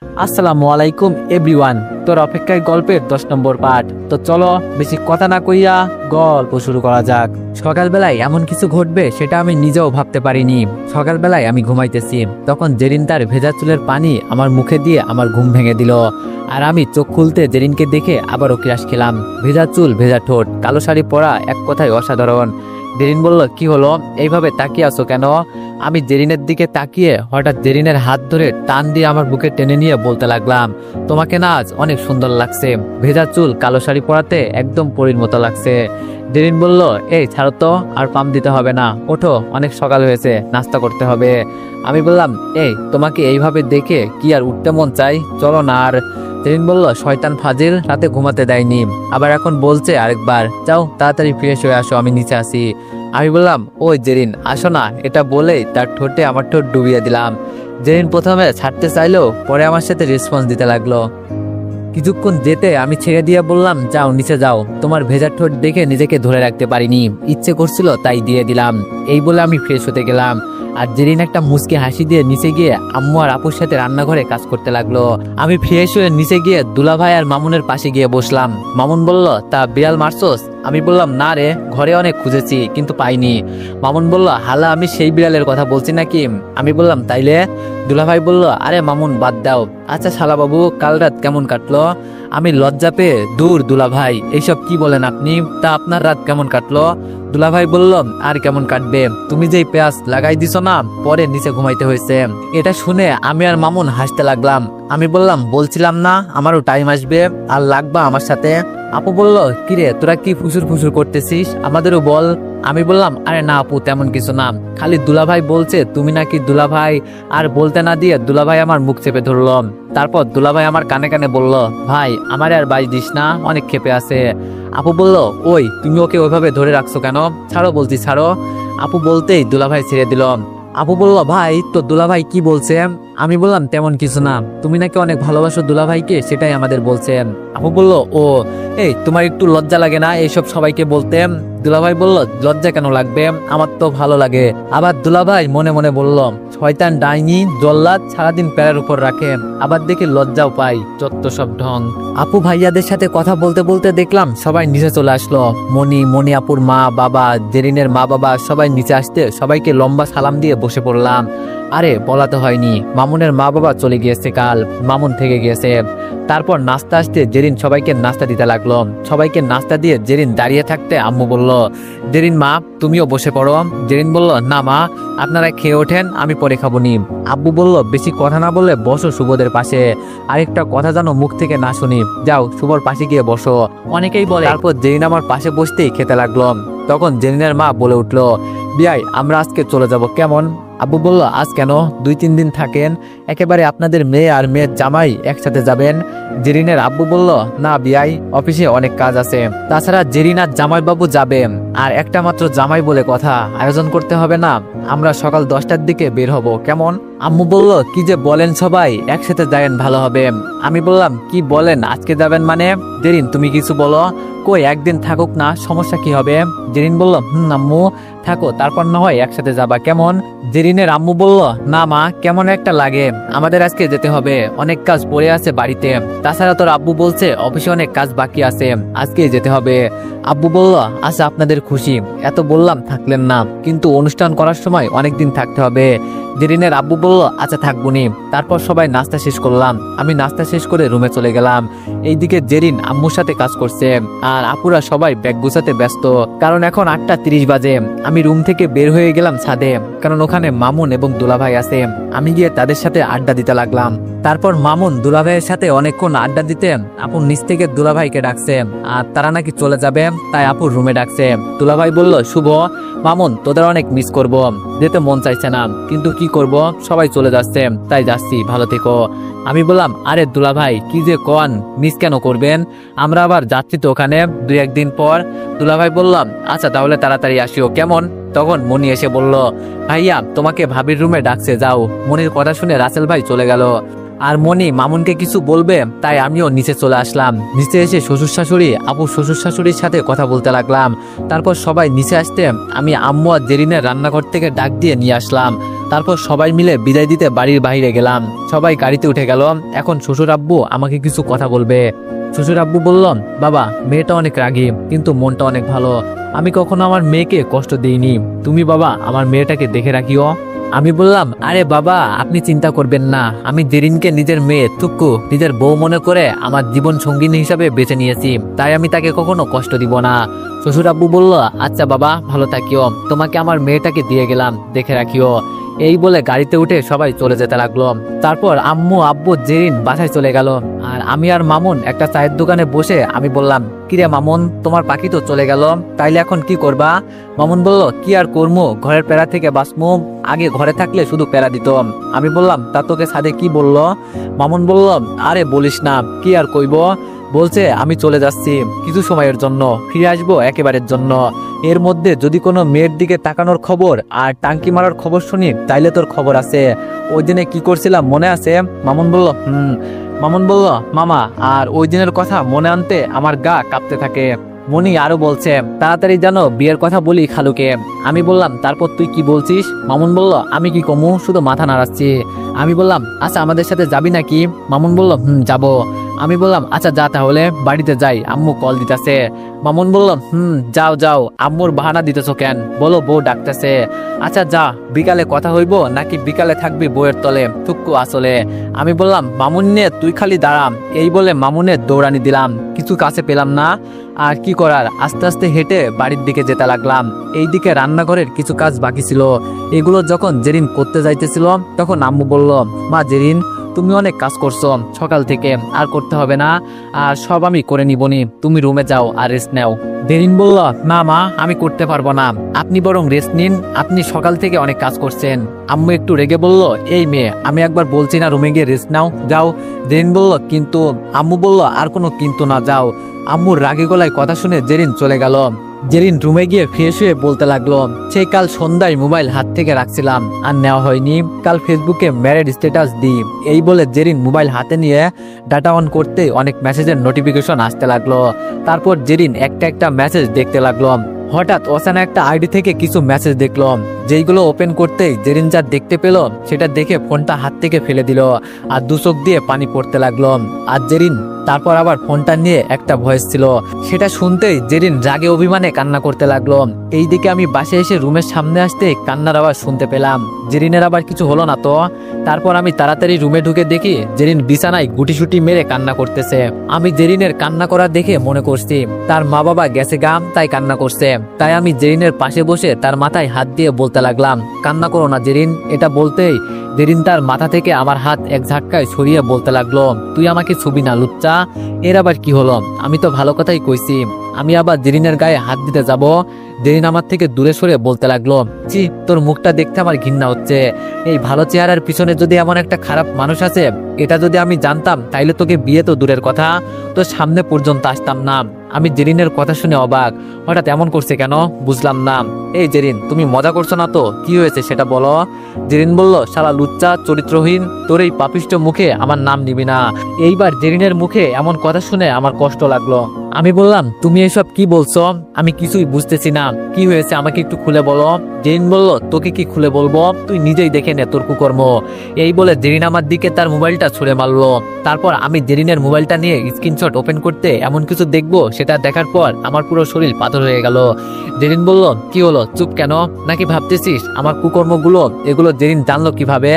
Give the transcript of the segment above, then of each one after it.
আসসালামু আলাইকুম এভরিওয়ান। তোর অপেক্ষায় গল্পের 10 নম্বর পার্ট। তো চলো বেশি কথা না কইয়া গল্প শুরু করা যাক। সকালবেলায় এমন কিছু ঘটবে সেটা আমি নিজেও ভাবতে পারিনি। সকালবেলায় আমি ঘুমাইতেছি, তখন জেরিন তার ভেজা চুলের পানি আমার মুখে দিয়ে আমার ঘুম ভেঙে দিল। আর আমি চোখ খুলতে জেরিনকে দেখে আবারও ক্রাশ খেলাম। ভেজা চুল, ভেজা ঠোঁট, কালো শাড়ি পরা, এক কথায় অসাধারণ। জেরিন বলল, কি হলো, এইভাবে তাকিয়ে আছো কেন? আমি জেরিনের দিকে তাকিয়ে হঠাৎ জেরিনের হাত ধরে টান দিয়ে আমার বুকে টেনে নিয়ে বলতে লাগলাম, তোমাকে না আজ অনেক সুন্দর লাগছে। ভেজা চুল, কালো শাড়ি পরাতে একদম পরীর মতো লাগছে। জেরিন বলল, এই ছাড়ো তো, আর পাম দিতে হবে না, ওঠো, অনেক সকাল হয়েছে, নাস্তা করতে হবে। আমি বললাম, এই তোমাকে এইভাবে দেখে কি আর উঠতে মন চাই, চলো না। আর জেরিন বলল, শয়তান ফাজিল, রাতে ঘুমাতে দেয়নি, আবার এখন বলছে আরেকবার, যাও তাড়াতাড়ি ফ্রেশ হয়ে আসো, আমি নিচে আসি। আমি বললাম, ওই জেরিন আসো না, এটা বলেই তার ঠোঁটে আমার ঠোঁট ডুবিয়ে দিলাম। জেরিন প্রথমে ছাড়তে চাইলেও পরে আমার সাথে রেসপন্স দিতে লাগলো। কিছুক্ষণ যেতে আমি ছেড়ে দিয়ে বললাম, যাও নিচে যাও, তোমার ভেজা ঠোঁট দেখে নিজেকে ধরে রাখতে পারিনি, ইচ্ছে করছিল তাই দিয়ে দিলাম। এই বলে আমি ফ্রেশ হতে গেলাম। আর জেরিন একটা মুচকি হাসি দিয়ে নিচে গিয়ে আম্মু আর আপুর সাথে রান্নাঘরে কাজ করতে লাগলো। আমি ফ্রেশ হয়ে নিচে গিয়ে দুলাভাই আর মামুনের পাশে গিয়ে বসলাম। মামুন বলল, তা বিড়াল মারছোস? আমি বললাম, না রে, ঘরে অনেক খুঁজেছি কিন্তু পাইনি। মামুন বলল, হালা আমি সেই বিড়ালের কথা বলছি নাকি? আমি বললাম, তাইলে? দুলাভাই বলল, আরে মামুন বাদ দাও। আচ্ছা শালা বাবু, কাল রাত কেমন কাটলো? আমি লজ্জা পেয়ে, দূর দুলাভাই, এইসব কি বলেন আপনি, তা আপনার রাত কেমন কাটলো? দুলাভাই বলল, আর কেমন কাটবে, তুমি যেই পেঁয়াজ লাগাই দিছো না, পরে নিচে ঘুমাইতে হয়েছে। এটা শুনে আমি আর মামুন হাসতে লাগলাম। আমি বললাম, বলছিলাম না আমারও টাইম আসবে, আর লাগবা আমার সাথে। আপু বলল, কিরে তোরা কি ফুসুর ফুসুর করতেছিস, আমাদেরও বল। আমি বললাম, আরে না আপু, তেমন কিছু না, খালি দুলাভাই বলছে তুমি নাকি দুলাভাই। আর বলতে না দিয়ে দুলাভাই আমার মুখ চেপে ধরল। তারপর দুলাভাই আমার কানে কানে বলল, ভাই আমার আর বাইশ দিস না, অনেক ক্ষেপে আছে। আপু বলল, ওই তুমি ওকে ওইভাবে ধরে রাখছো কেন, ছাড়ো বলছি, ছাড়ো। আপু বলতেই দুলাভাই ছেড়ে দিল। আপু বলল, ভাই তো দুলাভাই কি বলছে? আমি বললাম, তেমন কিছু না, তুমি নাকি অনেক ভালোবাসো দুলাভাইকে, সেটাই আমাদের বলছে। আপু বলল, ও, এই তোমার একটু লজ্জা লাগে না এইসব সবাইকে বলতে? দুলাভাই বলল, লজ্জা কেন লাগবে, আমার তো ভালো লাগে। আবার দুলাভাই মনে মনে বলল, শয়তান ডাইনি জল্লাদ সারাদিন প্যারের উপর রাখে, আবার দেখে লজ্জাও পাই, যত সব ঢং। আপু ভাইয়াদের সাথে কথা বলতে বলতে দেখলাম সবাই নিচে চলে আসলো। মনি আপুর মা বাবা, জেরিনের মা বাবা সবাই নিচে আসতে সবাইকে লম্বা সালাম দিয়ে বসে পড়লাম। আরে বলাতে হয়নি, মামুনের মা বাবা চলে গিয়েছে কাল, মামুন থেকে গিয়েছে। তারপর নাস্তা আসতে জেরিন সবাইকে নাস্তা দিতে লাগলো। সবাইকে নাস্তা দিয়ে জেরিন দাঁড়িয়ে থাকতে আম্মু বলল, জেরিন মা তুমিও বসে পড়ো। জেরিন বলল, না মা, আপনারা খেয়ে ওঠেন, আমি পরে খাবো নি। আব্বু বলল, বেশি কথা না বলে বসো শুভদের পাশে, আরেকটা কথা জানো মুখ থেকে না শুনি, যাও শুভর পাশে গিয়ে বসো, অনেকেই বলে। তারপর জেরিন আমার পাশে বসতেই খেতে লাগলো। তখন জেরিনের মা বলে উঠলো, বিয়াই আমরা আজকে চলে যাব, কেমন? আব্বু বলল, আজ কেন, 2-3 দিন থাকেন, একেবারে আপনাদের মেয়ে আর মেয়ের জামাই একসাথে যাবেন। জেরিনের আব্বু বলল, না বিয়াই, অফিসে অনেক কাজ আছে, তাছাড়া জেরিন আর জামাই বাবু যাবে, আর একটা মাত্র জামাই বলে কথা, আয়োজন করতে হবে না, আমরা সকাল 10টার দিকে বের হব, কেমন? আম্মু বলল, কি যে বলেন, সবাই একসাথে যাবেন ভালো হবে। আমি বললাম, কি বলেন, আজকে যাবেন মানে? জেরিন তুমি কিছু বলো, কই একদিন থাকুক না, সমস্যা কি হবে? জেরিন বলল, আম্মু থাকো, তারপর না হয় একসাথে যাবা, কেমন? জেরিনের আম্মু বলল, না মা, কেমন একটা লাগে, আমাদের আজকে যেতে হবে, অনেক কাজ পড়ে আছে বাড়িতে, তাছাড়া তোর আব্বু বলছে অফিসে অনেক কাজ বাকি আছে, আজকেই যেতে হবে। আব্বু বলল, আচ্ছা আপনাদের খুশি, এত বললাম থাকলেন না, কিন্তু অনুষ্ঠান করার সময় অনেকদিন থাকতে হবে। জেরিনের আব্বু বলল, আচ্ছা থাকবনি। তারপর সবাই নাস্তা শেষ করলাম, আমি নাস্তা শেষ করে রুমে চলে গেলাম। এইদিকে জেরিন আম্মুর সাথে কাজ করছে, আর আপুরা সবাই ব্যাগ গুছাতে ব্যস্ত, কারণ এখন 8:30 বাজে। আমি রুম থেকে বের হয়ে গেলাম ছাদে, কারণ ওখানে মামুন এবং দুলাভাই আছে। আমি গিয়ে তাদের সাথে আড্ডা দিতে লাগলাম। তারপর মামুন দুলাভাইয়ের সাথে অনেকক্ষণ আড্ডা দিতে আপুর নিচ থেকে দুলাভাইকে ডাকছে, আর তারা নাকি চলে যাবে, তাই আপুর রুমে ডাকছে। দুলাভাই বলল, শুভ মামুন তোদের অনেক মিস করব, যেতে মন চাইছে না, কিন্তু কি করব, সবাই চলে যাচ্ছে, তাই যাচ্ছি, ভালো থেকো। আমি বললাম, আরে দুলাভাই কি যে কন, মিস কেন করবেন, আমরা আবার যাচ্ছি তো ওখানে 2-1 দিন পর। দুলাভাই বললাম, আচ্ছা তাহলে তাড়াতাড়ি আসিও, কেমন? তখন মনি এসে বলল, ভাইয়া তোমাকে ভাবির রুমে ডাকছে, যাও। মনির কথা শুনে রাসেল ভাই চলে গেল। আর মনি মামুনকে কিছু বলবে, তাই আমিও নিচে চলে আসলাম। নিচে এসে শ্বশুর শাশুড়ি আপুর শ্বশুর শাশুড়ির সাথে কথা বলতে লাগলাম। তারপর সবাই নিচে আসতে আমি আম্মু আর জেরিনের রান্নাঘর থেকে ডাক দিয়ে নিয়ে আসলাম। তারপর সবাই মিলে বিদায় দিতে বাড়ির বাইরে গেলাম। সবাই গাড়িতে উঠে গেল। এখন শ্বশুর আব্বু আমাকে কিছু কথা বলবে। শ্বশুর আব্বু বলল, বাবা মেয়েটা অনেক রাগী কিন্তু মনটা অনেক ভালো, আমি কখনো আমার মেয়েকে কষ্ট দিইনি, তুমি বাবা আমার মেয়েটাকে দেখে রাখিও। আমি বললাম, আরে বাবা আপনি চিন্তা করবেন না, আমি জেরিনকে নিজের মেয়ে থুক্কু নিজের বউ মনে করে আমার জীবন সঙ্গিনী হিসাবে বেছে নিয়েছি, তাই আমি তাকে কখনো কষ্ট দিব না। শ্বশুর আব্বু বলল, আচ্ছা বাবা ভালো থাকিও, তোমাকে আমার মেয়েটাকে দিয়ে গেলাম, দেখে রাখিও। এই বলে গাড়িতে উঠে সবাই চলে যেতে লাগলো। তারপর আম্মু আব্বু জেরিন বাসায় চলে গেল, আর আমি আর মামুন একটা চায়ের দোকানে বসে আমি বললাম, কিরে মামুন তোমার পাখি তো চলে গেল, তাইলে এখন কি করবা? মামুন বলল, কি আর করবো, ঘরের প্যারা থেকে বাঁচমু, আগে ঘরে থাকলে শুধু প্যারা দিত। আমি বললাম, তা তোকে সাদে কি বললো? মামুন বলল, আরে বলিস না, কি আর কইব, বলছে আমি চলে যাচ্ছি কিছু সময়ের জন্য, ফিরে আসবো একেবারের জন্য, এর মধ্যে যদি কোনো মেয়ের দিকে তাকানোর খবর আর টাঙ্কি মারার খবর শুনি তাইলে তোর খবর আছে। ওই দিনে কি করছিলাম মনে আছে? মামুন বলল, মামুন বলল, মামা আর ওই দিনের কথা মনে আনতে আমার গা কাঁপতে থাকে। মনি আরো বলছে, তাড়াতাড়ি জানো বিয়ের কথা বলি খালুকে। আমি বললাম, তারপর তুই কি বলছিস? মামুন বলল, আমি কি কমু, শুধু মাথা নাড়াচ্ছি। আমি বললাম, আচ্ছা আমাদের সাথে যাবি নাকি? মামুন বলল, যাবো। আমি বললাম, আচ্ছা যা তাহলে, বাড়িতে যাই, আম্মু কল দিতেছে। মামুন বলল, যাও যাও, আম্মুর বাহানা দিতেছো কেন, বলো বউ ডাকতেছে। আচ্ছা যা, বিকালে কথা হইব নাকি বিকালে থাকবি বউয়ের তলে থুক্কু আসলে। আমি বললাম, মামুন নিয়ে তুই খালি দাঁড়াম। এই বলে মামুনের দৌড়ানি দিলাম, কিছু কাছে পেলাম না, আর কি করার, আস্তে আস্তে হেঁটে বাড়ির দিকে যেতে লাগলাম। এইদিকে রান্নাঘরের কিছু কাজ বাকি ছিল, এগুলো যখন জেরিন করতে যাইতেছিল তখন আম্মু বলল, মা জেরিন তুমি অনেক কাজ করছো সকাল থেকে, আর করতে হবে না, আর সব আমি করে নিবনি, তুমি রুমে যাও আর রেস্ট নাও। জেরিন বলল, না মা আমি করতে পারবো না, আপনি বরং রেস্ট নিন, আপনি সকাল থেকে অনেক কাজ করছেন। আম্মু একটু রেগে বলল, এই মেয়ে আমি একবার বলছি না রুমে গিয়ে রেস্ট নাও, যাও। জেরিন বলল, কিন্তু। আম্মু বলল, আর কোনো কিন্তু না, যাও। আম্মুর রাগী গলায় কথা শুনে জেরিন চলে গেল। জেরিন রুমে গিয়ে ফ্রেশ হয়ে বলতে লাগলো, সেই কাল সন্ধ্যায় মোবাইল হাত থেকে রাখছিলাম আর নেওয়া হয়নি, কাল ফেসবুকে ম্যারেড স্ট্যাটাস দিই। এই বলে জেরিন মোবাইল হাতে নিয়ে ডাটা অন করতে অনেক মেসেজের নোটিফিকেশন আসতে লাগলো। তারপর জেরিন একটা একটা মেসেজ দেখতে লাগলো। হঠাৎ অচানা একটা আইডি থেকে কিছু মেসেজ দেখলো, যেইগুলো ওপেন করতেই জেরিন যা দেখতে পেল সেটা দেখে ফোনটা হাত থেকে ফেলে দিল, আর দু চোখ দিয়ে পানি পড়তে লাগলো। আর জেরিন তারপর আবার ফোনটা নিয়ে একটা ভয়েস ছিল, সেটা শুনতেই জেরিন রাগে অভিমানে কান্না করতে লাগলো। এইদিকে আমি বাসে এসে রুমের সামনে আসতে কান্নার আওয়াজ শুনতে পেলাম। জেরিনের আবার কিছু হলো না তো? তারপর আমি তাড়াতাড়ি রুমে ঢুকে দেখি জেরিন বিছানায় গুটিসুটি মেরে কান্না করতেছে। আমি জেরিনের কান্না করা দেখে মনে করছি তার মা বাবা গেছে গাম, তাই কান্না করছে। তাই আমি জেরিনের পাশে বসে তার মাথায় হাত দিয়ে বলতে লাগলাম, কান্না করো না জেরিন। এটা বলতেই জেরিন তার মাথা থেকে আমার হাত এক ঝাটকায় সরিয়ে বলতে লাগলো, তুই আমাকে ছবি না লুচ্চা। এর আবার কি হলো? আমি তো ভালো কথাই কইছি। আমি আবার জেরিনের গায়ে হাত দিতে যাব, জেরিন আমার থেকে দূরে সরে বলতে লাগলো, ছি তোর মুখটা দেখতে আমার ঘৃণা হচ্ছে। এই ভালো চেহারার পিছনে যদি এমন একটা খারাপ মানুষ আছে, এটা যদি আমি জানতাম তাইলে তোকে বিয়ে তো দূরের কথা, তোর সামনে পর্যন্ত আসতাম না। আমি জেরিনের কথা শুনে অবাক, হঠাৎ এমন করছে কেন বুঝলাম না। এই জেরিন তুমি মজা করছো না তো? কি হয়েছে সেটা বলো। জেরিন বলল, শালা লুচ্চা চরিত্রহীন, তোর এই পাপিষ্ট মুখে আমার নাম নিবি না। এইবার জেরিনের মুখে এমন কথা শুনে আমার কষ্ট লাগলো। আমি বললাম, তুমি এসব কি বলছো? আমি কিছুই বুঝতেছি না, কি হয়েছে আমাকে একটু খুলে বলো। জেরিন বলল, তোকে কি খুলে বলবো, তুই নিজেই দেখে নে তোর কুকর্ম। এই বলে জেরিন আমার দিকে তার মোবাইলটা ছুঁড়ে মারলো। তারপর আমি জেরিনের মোবাইলটা নিয়ে স্ক্রিনশট ওপেন করতে এমন কিছু দেখবো সেটা দেখার পর আমার পুরো শরীর পাথর হয়ে গেল। জেরিন বলল, কি হলো, চুপ কেন? নাকি ভাবতেছিস আমার কুকর্মগুলো এগুলো জেরিন জানলো কিভাবে?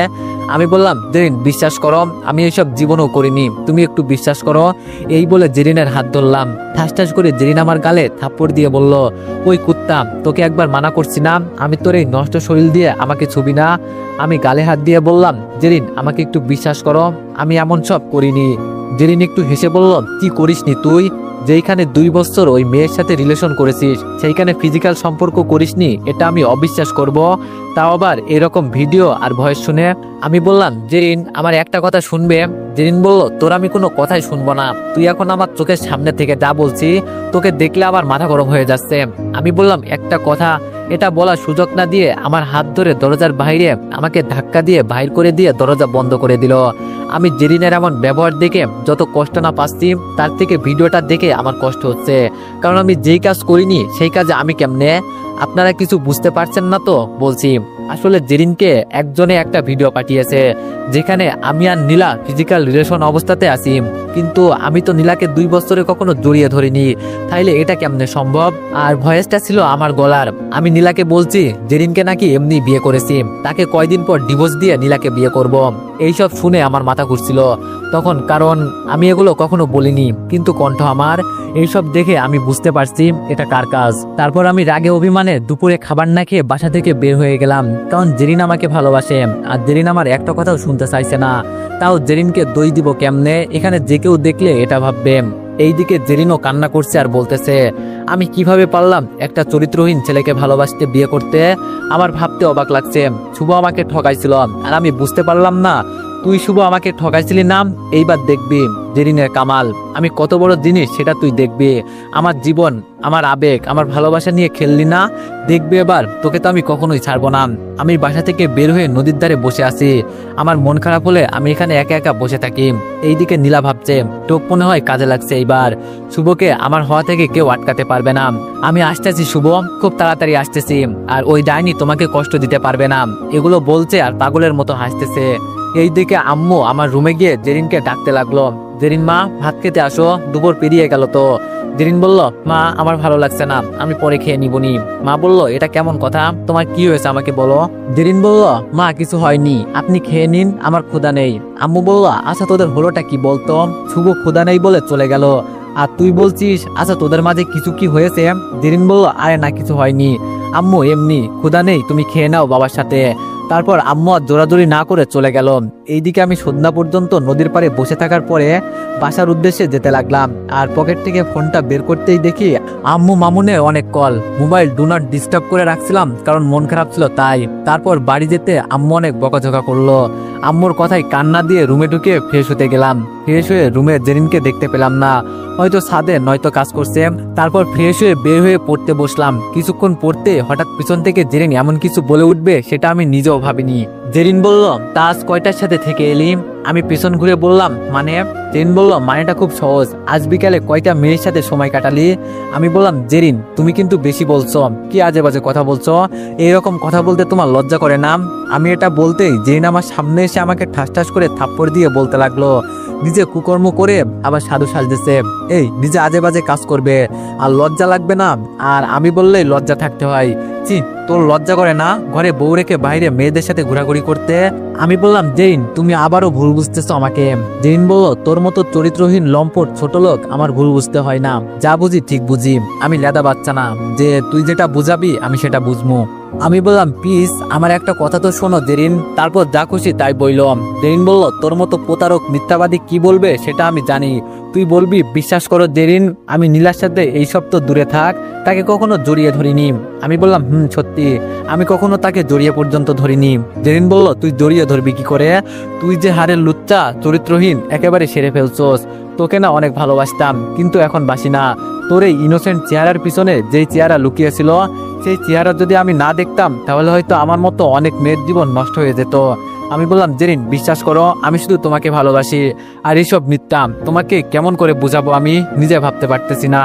আমি বললাম, জেরিন বিশ্বাস করো, আমি এসব জীবনও করিনি, তুমি একটু বিশ্বাস করো। এই বলে জেরিনের হাত ধরলাম। ঠাস ঠাস করে জেরিন আমার গালে থাপ্পড় দিয়ে বলল, ওই কুত্তা, তোকে একবার মানা করছি না, আমি তোর এই নষ্ট শরীর দিয়ে আমাকে ছবি না। আমি গালে হাত দিয়ে বললাম, জেরিন আমাকে একটু বিশ্বাস করো, আমি এমন সব করিনি। জেরিন একটু হেসে বলল, কি করিসনি তুই? যেইখানে 2 বছর ওই মেয়ের সাথে রিলেশন করেছিস, সেইখানে ফিজিক্যাল সম্পর্ক করিসনি, এটা আমি অবিশ্বাস করব? তাও আবার এরকম ভিডিও আর ভয়েস শুনে। আমি বললাম, জেরিন আমার একটা কথা শুনবে? জেরিন বলল, তোর আমি কোনো কথাই শুনবো না, তুই এখন আমার চোখের সামনে থেকে যা বলছি, তোকে দেখলে আমার মাথা গরম হয়ে যাচ্ছে। আমি বললাম, একটা কথা। এটা বলার সুযোগ না দিয়ে আমার হাত ধরে দরজার বাইরে আমাকে ধাক্কা দিয়ে বাইর করে দিয়ে দরজা বন্ধ করে দিল। আমি জেরিনের এমন ব্যবহার দেখে যত কষ্ট না পাচ্ছি, তার থেকে ভিডিওটা দেখে আমার কষ্ট হচ্ছে। কারণ আমি যেই কাজ করিনি সেই কাজে আমি কেমনে, আপনারা কিছু বুঝতে পারছেন না তো বলছি। আসলে জেরিনকে একজনে একটা ভিডিও পাঠিয়েছে যেখানে আমি আর নীলা ফিজিক্যাল রিলেশন অবস্থাতে আছি, কিন্তু আমি তো নীলাকে 2 বছরে কখনো জড়িয়ে ধরিনি, তাইলে এটা কেমনে সম্ভব? আর ভয়েসটা ছিল আমার গলার। আমি নীলাকে বলছি জেরিনকে নাকি এমনি বিয়ে করেছি, তাকে কয়দিন পর ডিভোর্স দিয়ে নীলাকে বিয়ে করব। এইসব শুনে আমার মাথা ঘুরছিল তখন, কারণ আমি এগুলো কখনো বলিনি, কিন্তু কণ্ঠ আমার। এইসব দেখে আমি বুঝতে পারছি এটা কার কাজ। তারপর আমি রাগে অভিমানে দুপুরে খাবার না খেয়ে বাসা থেকে বের হয়ে গেলাম, কারণ জেরিন আমাকে ভালোবাসে আর জেরিন আমার একটা কথাও শুনতে চাইছে না। তাও জেরিনকে দই দিব কেমনে? এখানে যে কেউ দেখলে এটা ভাববে। এইদিকে জেরিনও কান্না করছে আর বলতেছে আমি কিভাবে পারলাম একটা চরিত্রহীন ছেলেকে ভালোবাসতে, বিয়ে করতে। আমার ভাবতে অবাক লাগছে শুভ আমাকে ঠকাইছিল আর আমি বুঝতে পারলাম না। তুই শুভ আমাকে ঠকাইছিলি না? এইবার দেখবি জেরিনের কামাল। আমি কত বড় জিনিস সেটা তুই দেখবি। আমার জীবন, আমার আবেগ, আমার ভালোবাসা নিয়ে খেললি না? দেখবি এবার তোকে তো আমি কখনোই ছাড়বো না। আমি বাসা থেকে বের হয়ে নদীর ধারে বসে আছি। আমার মন খারাপ হলে আমি এখানে একা একা বসে থাকি। এইদিকে নীলা ভাবছে টোপ মনে হয় কাজে লাগছে এইবার। শুভকে আমার হওয়া থেকে কেউ আটকাতে পারবে না। আমি আসতেছি শুভ, খুব তাড়াতাড়ি আসতেছি। আর ওই ডাইনি তোমাকে কষ্ট দিতে পারবে না। এগুলো বলছে আর পাগলের মতো হাসতেছে। এইদিকে আম্মু আমার রুমে গিয়ে জেরিনকে ডাকতে লাগলো, জেরিন মা ভাত খেতে আসো, দুপুর পেরিয়ে গেল তো। জেরিন বলল মা আমার ভালো লাগছে না, আমি পরে খেয়ে নিবনি। মা বলল এটা কেমন কথা, তোমার কি হয়েছে আমাকে বলো। জেরিন বলল মা কিছু হয়নি, আপনি খেয়ে নিন, আমার ক্ষুধা নেই। আম্মু বলল আচ্ছা তোদের হলোটা কি বলতো? শুভ ক্ষুধা নেই বলে চলে গেল, আর তুই বলছিস আচ্ছা তোদের মাঝে কিছু কি হয়েছে? জেরিন বলল আরে না কিছু হয়নি আম্মু, এমনি ক্ষুধা নেই, তুমি খেয়ে নাও বাবার সাথে। তারপর আম্মু আর জোরাজোরি না করে চলে গেল। এইদিকে আমি সন্ধ্যা পর্যন্ত নদীর পাড়ে বসে থাকার পরে বাসার উদ্দেশ্যে যেতে লাগলাম। আর পকেট থেকে ফোনটা বের করতেই দেখি আম্মু মামুনের অনেক call. Mobile do not disturb করে রাখছিলাম কারণ মন খারাপ ছিল তাই। তারপর বাড়ি যেতে আম্মু অনেক বকাঝকা করলো। আম্মুর কথায় কান্না দিয়ে রুমে ঢুকে ফ্রেশ হতে গেলাম। ফ্রেশ হয়ে রুমে জেরিনকে দেখতে পেলাম না, হয়তো ছাদে নয়তো কাজ করছে। তারপর ফ্রেশ হয়ে বের হয়ে পড়তে বসলাম। কিছুক্ষণ পড়তে হঠাৎ পিছন থেকে জেরিন এমন কিছু বলে উঠবে সেটা আমি নিজেও ভাবিনি। জেরিন বলল তা আজ কয়টার সাথে থেকে এলি? আমি পেছন ঘুরে বললাম মানে? জেরিন বলল মানেটা খুব সহজ, আজ বিকালে কয়টা মেয়ের সাথে সময় কাটালি? আমি বললাম জেরিন তুমি কিন্তু বেশি বলছো, কি আজে বাজে কথা বলছো, এইরকম কথা বলতে তোমার লজ্জা করে না? আমি এটা বলতেই জেরিন আমার সামনে এসে আমাকে ঠাস ঠাস করে থাপ্পড় দিয়ে বলতে লাগলো নিজে কুকর্ম করে আবার সাধু সাজতেছে, এই নিজে আজে বাজে কাজ করবে আর লজ্জা লাগবে না? আর আমি বললেই লজ্জা থাকতে হয়। চি তোর লজ্জা করে না ঘরে বউ রেখে বাইরে মেয়েদের সাথে ঘোরাঘুরি করতে? আমি বললাম জেরিন তুমি আবারও ভুল বুঝতেছো আমাকে। জেরিন বলল তোর মতো চরিত্রহীন লম্পট ছোট লোক আমার ভুল বুঝতে হয় না, যা বুঝি ঠিক বুঝি। আমি লেদা বাচ্চা না যে তুই যেটা বুঝাবি আমি সেটা বুঝবো। আমি বললাম প্লিজ আমার একটা কথা তো শোনো জেরিন। তারপর যা খুশি তাই বললাম। জেরিন বলল তোর মতো প্রতারক মিথ্যাবাদী কি বলবে সেটা আমি জানি, তুই বলবি বিশ্বাস করো জেরিন আমি নীলার সাথে এইসব তো দূরে থাক, তাকে কখনো জড়িয়ে ধরিনি। আমি বললাম সত্যি আমি কখনো তাকে জড়িয়ে পর্যন্ত ধরিনি। জেরিন বলল তুই জড়িয়ে ধরবি কি করে? তুই যে হারের লুচ্চা চরিত্রহীন একেবারে সেরে ফেলছোস। তোকে না অনেক ভালোবাসতাম কিন্তু এখন বাসি না। তোর এই ইনোসেন্ট চেহারার পিছনে যেই চেহারা লুকিয়েছিল সেই চেহারা যদি আমি না দেখতাম তাহলে হয়তো আমার মতো অনেক মেয়ের জীবন নষ্ট হয়ে যেত। আমি বললাম জেরিন বিশ্বাস করো আমি শুধু তোমাকে ভালোবাসি, আর এইসব মিথ্যা তোমাকে কেমন করে বুঝাবো আমি নিজে ভাবতে পারতেছি না।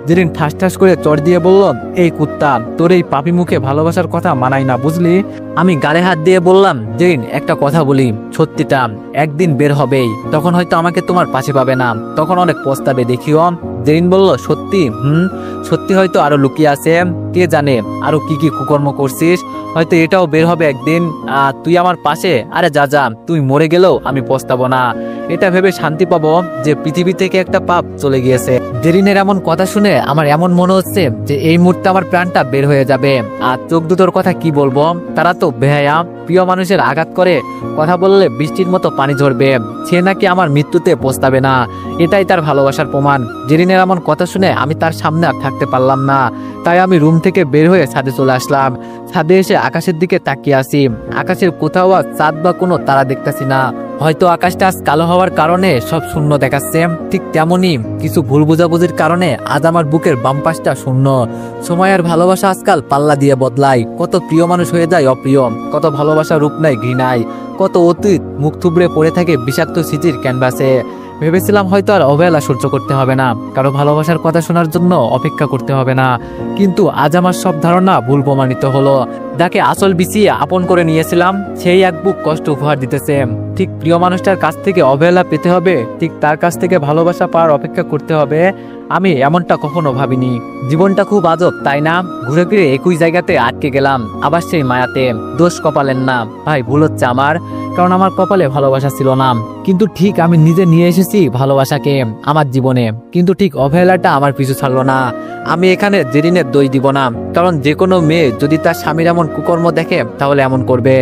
জেরিন ঠাস ঠাস করে চড় দিয়ে বলল এই কুত্তা তোর এই পাপি মুখে ভালোবাসার কথা মানাই না বুঝলি। আমি গালে হাত দিয়ে বললাম জেরিন একটা কথা বলি, সত্যিটা একদিন বের হবেই, তখন হয়তো আমাকে তোমার পাশে পাবে না, তখন অনেক পস্তাবে দেখিও। জেরিন বলল সত্যি? সত্যি হয়তো আরো লুকিয়ে আছে, কে জানে আরো কি কি কুকর্ম করছিস, হয়তো এটাও বের হবে একদিন। তুই আমার পাশে, আরে যা যা তুই মরে গেলেও আমি পস্তাবো না, এটা ভেবে শান্তি পাবো যে পৃথিবী থেকে একটা পাপ চলে গিয়েছে। জেরিনের এমন কথা শুনে আমার এমন মনে হচ্ছে যে এই মুহূর্তে আমার প্রাণটা বের হয়ে যাবে। আর চোখ দুটোর কথা কি বলবো, তারা তো বেহায়া, প্রিয় মানুষের আঘাত করে কথা বললে বৃষ্টির মতো পানি ঝরবে, সে নাকি আমার মৃত্যুতে পস্তাবে না, এটাই তার ভালোবাসার প্রমাণ। জেরিনের এমন কথা শুনে আমি তার সামনে আর থাকতে পারলাম না, তাই আমি রুম থেকে বের হয়ে ছাদে চলে আসলাম। ছাদে এসে আকাশের দিকে তাকিয়ে আসি, আকাশের কোথাও আর চাঁদ বা কোনো তারা দেখতেছি না। হয়তো আকাশটা আজ কালো হওয়ার কারণে সব শূন্য দেখাচ্ছে, ঠিক তেমনই কিছু ভুল বোঝাবুঝির কারণে আজ আমার বুকের বাম পাশটা শূন্য। সময় আর ভালোবাসা আজকাল পাল্লা দিয়ে বদলায়, কত প্রিয় মানুষ হয়ে যায় অপ্রিয়, কত ভালোবাসা রূপ নেয় ঘৃণায়, কত অতীত মুখ থুবড়ে পড়ে থাকে বিষাক্ত স্মৃতির ক্যানভাসে। ভেবেছিলাম হয়তো আর অবহেলা সহ্য করতে হবে না, কারো ভালোবাসার কথা শোনার জন্য অপেক্ষা করতে হবে না। কিন্তু আজ আমার সব ধারণা ভুল প্রমাণিত হলো। যাকে আসল বিছিয়ে আপন করে নিয়েছিলাম, সেই এক বুক কষ্ট উপহার দিতেছে। ঠিক প্রিয় মানুষটার কাছ থেকে অবহেলা পেতে হবে, ঠিক তার কাছ থেকে ভালোবাসা পাওয়ার অপেক্ষা করতে হবে, আমি এমনটা কখনো ভাবিনি। জীবনটা খুব আজব, তাই না? ঘুরে ফিরে একই জায়গাতে আটকে গেলাম, আবার সেই মায়াতে। দোষ কপালের না ভাই, ভুল হচ্ছে আমার, কারণ আমার কপালে ভালোবাসা ছিল না। কিন্তু ঠিক আমি নিজে নিয়ে এসেছি ভালোবাসাকে আমার জীবনে, কিন্তু ঠিক অবহেলাটা আমার পিছু ছাড়লো না। আমি এখানে জেরিনের দোষ দিব না, কারণ যে কোনো মেয়ে যদি তার স্বামীর এমন কুকর্ম দেখে তাহলে এমন করবে।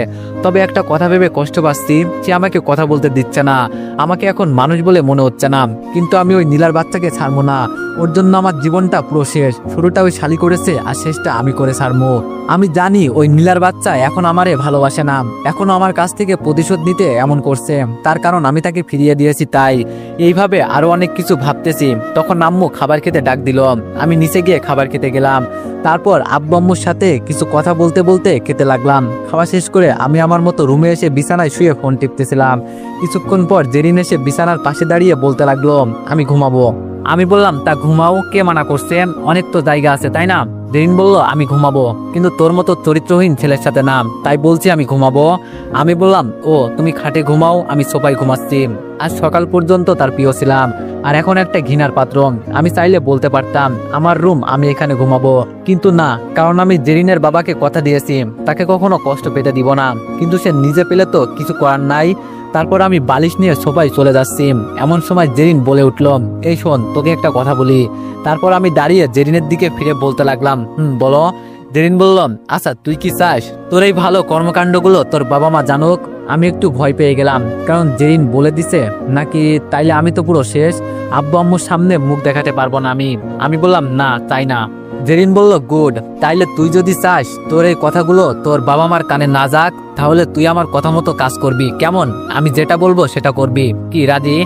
তবে একটা কথা ভেবে কষ্ট পাচ্ছি, সে আমাকে কথা বলতে দিচ্ছে না, আমাকে এখন মানুষ বলে মনে হচ্ছে না। কিন্তু আমি ওই নীলার বাচ্চাকে ছাড়বো না, ওর জন্য আমার জীবনটা পুরো শেষ। শুরুটা ওই শালি করেছে আর শেষটা আমি করে ছাড়বো। আমি জানি ওই নীলার বাচ্চা এখন আমারে ভালোবাসে না, এখনো আমার কাছ থেকে প্রতিশোধ নিতে এমন করছে, তার কারণ আমি তাকে ফিরিয়ে দিয়েছি। তাই এইভাবে আরো অনেক কিছু ভাবতেছি। তখন আম্মু খাবার খেতে ডাক দিল, আমি নিচে গিয়ে খাবার খেতে গেলাম। তারপর আব্বু আম্মুর সাথে কিছু কথা বলতে বলতে খেতে লাগলাম। খাওয়া শেষ করে আমি আমার মতো রুমে এসে বিছানায় শুয়ে ফোন টিপতেছিলাম। কিছুক্ষণ পর জেরিন এসে বিছানার পাশে দাঁড়িয়ে বলতে লাগলো, আমি ঘুমাবো। আমি বললাম, তা ঘুমাও, কে মানা করছে? অনেক তো জায়গা আছে, তাই না? জেরিন বলল, আমি ঘুমাবো, কিন্তু তোর মতো চরিত্রহীন ছেলের সাথে না, তাই বলছি আমি ঘুমাবো। আমি বললাম, ও তুমি খাটে ঘুমাও, আমি সোফায় ঘুমাচ্ছি। আজ সকাল পর্যন্ত তার প্রিয় ছিলাম, আর এখন একটা ঘৃণার পাত্র। আমি চাইলে বলতে পারতাম আমার রুম, আমি এখানে ঘুমাবো, কিন্তু না, কারণ আমি জেরিনের বাবাকে কথা দিয়েছি তাকে কখনো কষ্ট পেতে দিব না। কিন্তু সে নিজে পেলে তো কিছু করার নাই। তারপর আমি বালিশ নিয়ে সবাই চলে যাচ্ছি। এমন সময় জেরিন বলে উঠল, এই শোন, তোকে একটা কথা বলি। তারপর আমি দাঁড়িয়ে জেরিনের দিকে ফিরে বলতে লাগলাম, বলো। জেরিন বলল, আচ্ছা তুই কি চাস তোর এই ভালো কর্মকাণ্ডগুলো তোর বাবা মা জানুক? আমি একটু ভয় পেয়ে গেলাম, কারণ জেরিন বলে দিছে নাকি, তাইলে আমি তো পুরো শেষ। আব্বু আম্মুর সামনে মুখ দেখাতে পারবো না আমি বললাম, না তাই না। জেরিন বলল, গুড, তাইলে তুই যদি চাস তোর এই কথাগুলো তোর বাবা মার কানে না যাক, তাহলে তুই আমার কথা মতো কাজ করবি, কেমন? আমি যেটা বলবো সেটা করবি, কি রাজি?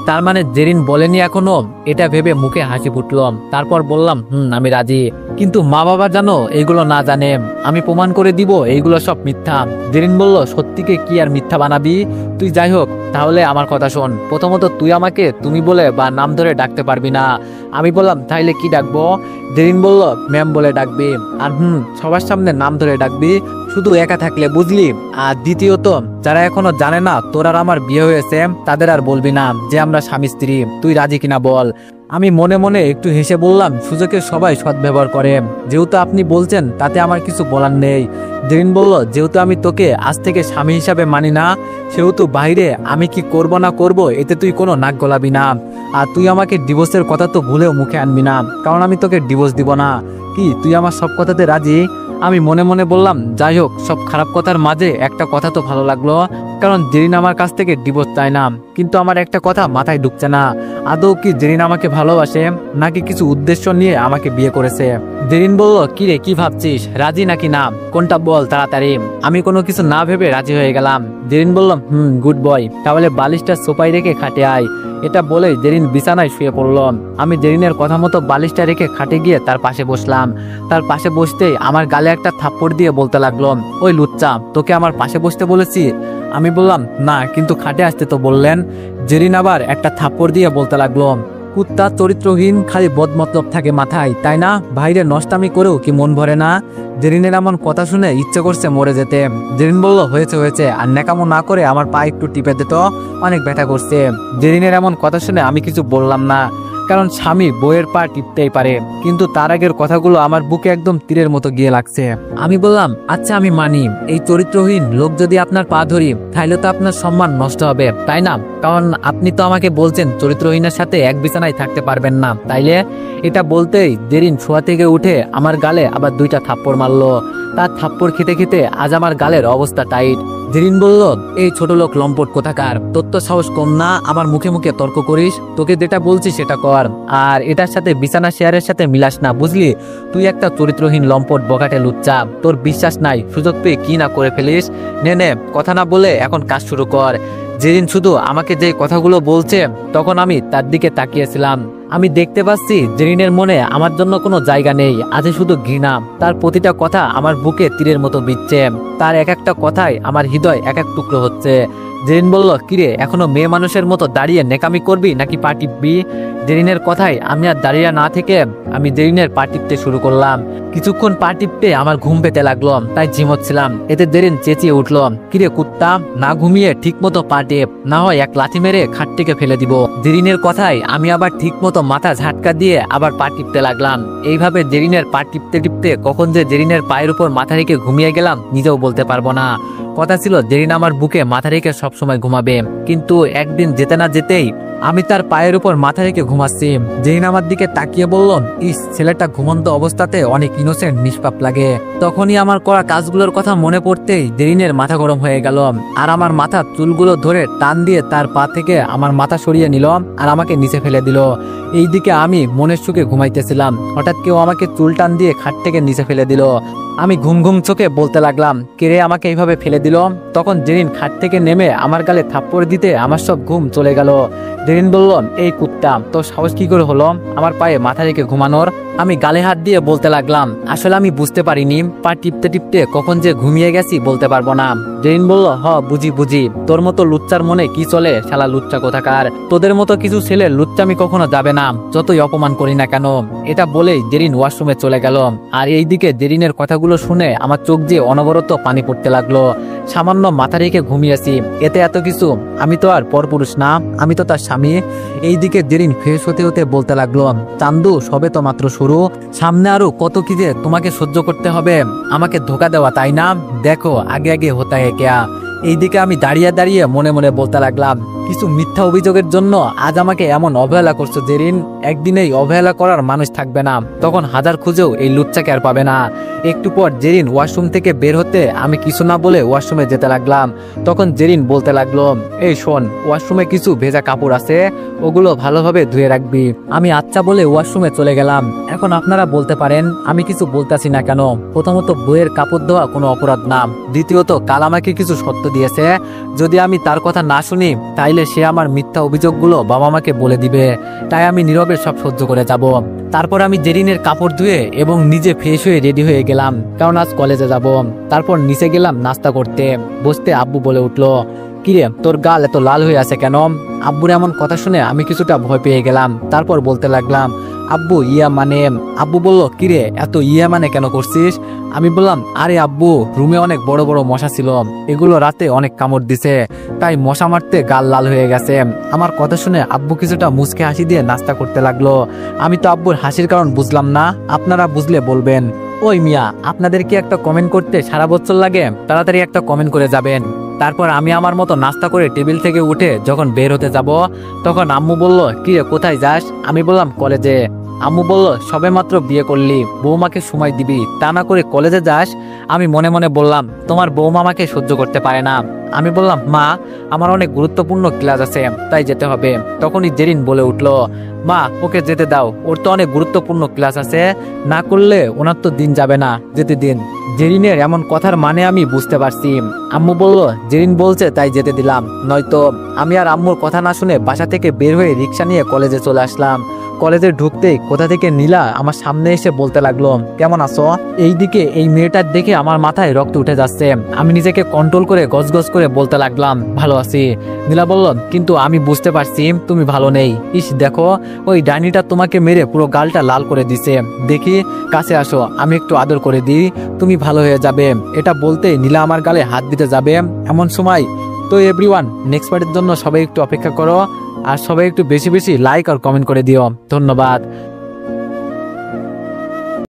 তার মানে জেরিন বলেনি এখনো, এটা ভেবে মুখে হাসি ফুটল। তারপর বললাম, আমি রাজি, কিন্তু মা বাবা জানো এইগুলো না জানে, আমি প্রমাণ করে দিব এইগুলো সব মিথ্যা। জেরিন বলল, সত্যিকে কি আর মিথ্যা বানাবি? তুই যাই হোক, তাহলে আমার কথা শোন। প্রথমত তুই আমাকে তুমি বলে বা নাম ধরে ডাকতে পারবি না। আমি বললাম, তাইলে কি ডাকবো? জেরিন বলল, ম্যাম বলে ডাকবি, আর সবার সামনে নাম ধরে ডাকবি, শুধু একা থাকলে, বুঝলি? আর দ্বিতীয়ত, যারা এখনো জানে না তোর আর আমার বিয়ে হয়েছে, তাদের আর বলবি না যে আমরা স্বামী স্ত্রী। তুই রাজি কিনা বল? আমি মনে মনে একটু হেসে বললাম, সুযোগের সবাই সদ্ব্যবহার করে, যেহেতু আপনি বলছেন তাতে আমার কিছু বলার নেই। জেরিন বলল, যেহেতু আমি তোকে আজ থেকে স্বামী হিসাবে মানি না, সেহেতু বাইরে আমি কি করব না করব এতে তুই কোনো নাক গলাবি না। আর তুই আমাকে ডিভোর্সের কথা তো ভুলেও মুখে আনবি না, কারণ আমি তোকে ডিভোর্স দিব না। কি তুই আমার সব কথাতে রাজি? আমি মনে মনে বললাম, যাই হোক, সব খারাপ কথার মাঝে একটা কথা তো ভালো লাগলো, কারণ জেরিন আমার কাছ থেকে ডিভোর্স চায় না। কিন্তু আমার একটা কথা মাথায় ঢুকছে না, আদৌ কি জেরিন আমাকে ভালোবাসে নাকি কিছু উদ্দেশ্য নিয়ে আমাকে বিয়ে করেছে? জেরিন বলল, কি রে, কি ভাবছিস, রাজি নাকি না, কোনটা বল তাড়াতাড়ি। আমি কোনো কিছু না ভেবে রাজি হয়ে গেলাম। জেরিন বলল, গুড বয়, তাহলে বালিশটা সোফায় রেখে খাটে আয়। এটা বলে জেরিন বিছানায় শুয়ে পড়ল। আমি জেরিনের কথা মতো বালিশটা রেখে খাটে গিয়ে তার পাশে বসলাম। তার পাশে বসতেই আমার গালে একটা থাপ্পড় দিয়ে বলতে লাগলো, ওই লুচ্চা, তোকে আমার পাশে বসতে বলেছি? আমি বললাম, না, কিন্তু খাটে আসতে তো বললেন। জেরিন আবার একটা থাপ্পড় দিয়ে বলতে লাগলো, কুত্তা চরিত্রহীন, খালি বদমতলব থাকে মাথায়, তাই না? বাইরে নষ্টামি করেও কি মন ভরে না? জেরিনের এমন কথা শুনে ইচ্ছে করছে মরে যেতে। জেরিন বলল, হয়েছে হয়েছে, আর নেকামো না করে আমার পা একটু টিপে দিত, অনেক ব্যথা করছে। জেরিনের এমন কথা শুনে আমি কিছু বললাম না, কারণ স্বামী বইয়ের পা টিপতেই পারে, কিন্তু তার আগের কথাগুলো আমার বুকে একদম তীরের মতো গিয়ে লাগছে। আমি বললাম, আচ্ছা আমি মানি, এই চরিত্রহীন লোক যদি আপনার পা ধরি, তাহলে তো আপনার সম্মান নষ্ট হবে, তাই না? কারণ আপনি তো আমাকে বলছেন চরিত্রহীনের সাথে এক বিছানায় থাকতে পারবেন না, তাইলে? এটা বলতেই জেরিন শোয়া থেকে উঠে আমার গালে আবার 2টা থাপ্পড় মারলো। তার থাপ্পড় খেতে খেতে আজ আমার গালের অবস্থা টাইট। জেরিন বলল, এই ছোট লোক লম্পট কোথাকার, তোর তো সাহস কম না, আমার মুখে মুখে তর্ক করিস, তোকে যেটা বলছি সেটা কর, আর এটার সাথে বিছানা শেয়ারের সাথে মিলাস না, বুঝলি? তুই একটা চরিত্রহীন লম্পট বগাটে লুচ্চা, তোর বিশ্বাস নাই, সুযোগ পেয়ে কি না করে ফেলিস। নে কথা না বলে এখন কাজ শুরু কর। জেরিন শুধু আমাকে যে কথাগুলো বলছে, তখন আমি তার দিকে তাকিয়েছিলাম। আমি দেখতে পাচ্ছি জেরিনের মনে আমার জন্য কোনো জায়গা নেই, আছে শুধু ঘৃণা। তার প্রতিটা কথা আমার বুকে তীরের মতো বিচ্ছে, তার এক একটা কথায় আমার হৃদয় এক এক টুকরো হচ্ছে। জেরিন বলল, কিরে এখনো মেয়ে মানুষের মতো দাঁড়িয়ে নেকামি করবি নাকি পা টিপবি? জেরিনের কথায় আমি আর দাঁড়িয়ে না থেকে আমি জেরিনের পা টিপতে শুরু করলাম। কিছুক্ষণ পা টিপতে আমার ঘুম পেতে লাগলো, তাই ঝিমোচ্ছিলাম। এতে জেরিন চেঁচিয়ে উঠল, কিরে কুত্তা, না ঘুমিয়ে ঠিক মতো পা টেপ, না হয় এক লাথি মেরে খাট থেকে ফেলে দিব। জেরিনের কথায় আমি আবার ঠিক মতো মাথা ঝাটকা দিয়ে আবার পা টিপতে লাগলাম। এইভাবে জেরিনের পা টিপতে টিপতে কখন যে জেরিনের পায়ের উপর মাথা রেখে ঘুমিয়ে গেলাম নিজেও বলতে পারবো না। কথা ছিল জেরিন আমার বুকে মাথা রেখে সবসময় ঘুমাবে, কিন্তু একদিন যেতে না যেতেই আমি তার পায়ের উপর মাথা রেখে ঘুমাচ্ছি। জেরিন আমার দিকে তাকিয়ে বলল, ইস, ছেলেটা ঘুমন্ত অবস্থাতে অনেক ইনোসেন্ট, নিষ্পাপ লাগে। তখনই আমার করা কাজগুলোর কথা মনে পড়তেই জেরিনের মাথা গরম হয়ে গেল, আর আমার মাথার চুলগুলো ধরে টান দিয়ে তার পা থেকে আমার মাথা সরিয়ে নিল আর আমাকে নিচে ফেলে দিল। এইদিকে আমি মনের সুখে ঘুমাইতেছিলাম, হঠাৎ কেউ আমাকে চুল টান দিয়ে খাট থেকে নিচে ফেলে দিল। আমি ঘুম ঘুম চোখে বলতে লাগলাম, কে আমাকে এইভাবে ফেলে দিল? তখন জেরিন খাট থেকে নেমে আমার গালে থাপ্পড় দিতে আমার সব ঘুম চলে গেল। জেরিন বলল, এই কুত্তা, তোর সাহস কি করে হলো আমার পায়ে মাথা রেখে ঘুমানোর? আমি গালে হাত দিয়ে বলতে লাগলাম, আসলে আমি বুঝতে পারিনি, পা টিপতে টিপতে কখন যে ঘুমিয়ে গেছি বলতে পারবো না। জেরিন বলল, বুঝি, তোর মতো লুচ্চার মনে কি চলে, শালা লুচ্চা কোথাকার। তোদের মতো কিছু ছেলে লুচ্চামি কখনো যাবে না, যতই অপমান করি না কেন। এটা বলেই জেরিন ওয়াশরুমে চলে গেল। আর এইদিকে জেরিনের কথাগুলো শুনে আমার চোখ দিয়ে অনবরত পানি পড়তে লাগলো। সামান্য মাথা রেখে ঘুমিয়েছি, এতে এত কিছু? আমি তো আর পরপুরুষ না, আমি তো তার স্বামী। এইদিকে জেরিন ফ্রেশ হতে হতে বলতে লাগলো, চান্দু, সবে তো মাত্র শুরু, সামনে আরো কত কি যে তোমাকে সহ্য করতে হবে। আমাকে ধোকা দেওয়া, তাই না? দেখো আগে আগে হতা হে ক্যা। এইদিকে আমি দাঁড়িয়ে দাঁড়িয়ে মনে মনে বলতে লাগলাম, কিছু মিথ্যা অভিযোগের জন্য আজ আমাকে এমন অবহেলা করছো জেরিন। একদিনেই অবহেলা করার মানুষ থাকবে না, তখন হাজার খুঁজেও এই লুচ্চাকে আর পাবে না। একটু পর জেরিন ওয়াশরুম থেকে বের হতে আমি কিছু না বলে ওয়াশরুমে যেতে লাগলাম। তখন জেরিন বলতে লাগলো, এই শোন, ওয়াশরুমে কিছু ভেজা কাপড় আছে, ওগুলো ভালোভাবে ধুয়ে রাখবি। আমি আচ্ছা বলে ওয়াশরুমে চলে গেলাম। এখন আপনারা বলতে পারেন আমি কিছু বলতাছি না কেন? প্রথমত, বইয়ের কাপড় ধোয়া কোনো অপরাধ না। দ্বিতীয়ত, কাল আমাকে কিছু সত্য দিয়েছে, যদি আমি তার কথা না শুনি তাইলে সে আমার মিথ্যা অভিযোগগুলো বাবা মাকে বলে দিবে। তাই আমি নীরবে সব সহ্য করে যাব। তারপর আমি জেরিনের কাপড় ধুয়ে এবং নিজে ফ্রেশ হয়ে রেডি হয়ে গেলাম, কারণ আজ কলেজে যাব। তারপর নিচে গেলাম নাস্তা করতে। বসতে আব্বু বলে উঠলো, কিরে তোর গাল এত লাল হয়ে আছে কেন? আব্বুর এমন কথা শুনে আমি কিছুটা ভয় পেয়ে গেলাম। তারপর বলতে লাগলাম, আব্বু ইয়া মানে। আব্বু বলল, কিরে এত ইয়া মানে কেন করছিস? আমি বললাম, আরে আব্বু, রুমে অনেক বড় বড় মশা ছিল, এগুলো রাতে অনেক কামড় দিছে, তাই মশা মারতে গাল লাল হয়ে গেছে। আমার কথা শুনে আব্বু কিছুটা মুচকে হাসি দিয়ে নাস্তা করতে লাগলো। আমি তো আব্বুর হাসির কারণ বুঝলাম না, আপনারা বুঝলে বলবেন। ওই মিয়া, আপনাদের কি একটা কমেন্ট করতে সারা বছর লাগে? তাড়াতাড়ি একটা কমেন্ট করে যাবেন। তারপর আমি আমার মতো নাস্তা করে টেবিল থেকে উঠে যখন বের হতে যাব, তখন আম্মু বলল, কি রে কোথায় যাস? আমি বললাম, কলেজে। আম্মু বলল, সবে মাত্র বিয়ে করলি, বৌমাকে সময় দিবি, তা না করে কলেজে যাস? আমি মনে মনে বললাম, তোমার বৌমা আমাকে সহ্য করতে পারে না। আমি বললাম, মা, আমার অনেক গুরুত্বপূর্ণ ক্লাস আছে, তাই যেতে হবে। তখনই জেরিন বলে উঠলো, মা, ওকে যেতে দাও, ওর তো অনেক গুরুত্বপূর্ণ ক্লাস আছে, না করলে ওনার তো দিন যাবে না, যেতে দিন। জেরিনের এমন কথার মানে আমি বুঝতে পারছি। আম্মু বলল, জেরিন বলছে তাই যেতে দিলাম, নয়তো। আমি আর আম্মুর কথা না শুনে বাসা থেকে বের হয়ে রিক্সা নিয়ে কলেজে চলে আসলাম। কলেজে ঢুকতেই কোথা থেকে নীলা আমার সামনে এসে বলতে লাগলো, কেমন আছো? এইদিকে এই মেয়েটার দেখে আমার মাথায় রক্ত উঠে যাচ্ছে। আমি নিজেকে কন্ট্রোল করে গজগজ করে বলতে লাগলাম, ভালো আছি। নীলা বলল, কিন্তু আমি বুঝতে পারছি তুমি ভালো নেই। ইস দেখো, ওই ডাইনিটা তোমাকে মেরে পুরো গালটা লাল করে দিছে। দেখি, কাছে আসো, আমি একটু আদর করে দিই, তুমি ভালো হয়ে যাবে। এটা বলতে নীলা আমার গালে হাত দিতে যাবে এমন সময়। তো এভরিওয়ান, নেক্সট পার্টের জন্য সবাই একটু অপেক্ষা করো, আর সবাই একটু বেশি বেশি লাইক আর কমেন্ট করে দিও। ধন্যবাদ।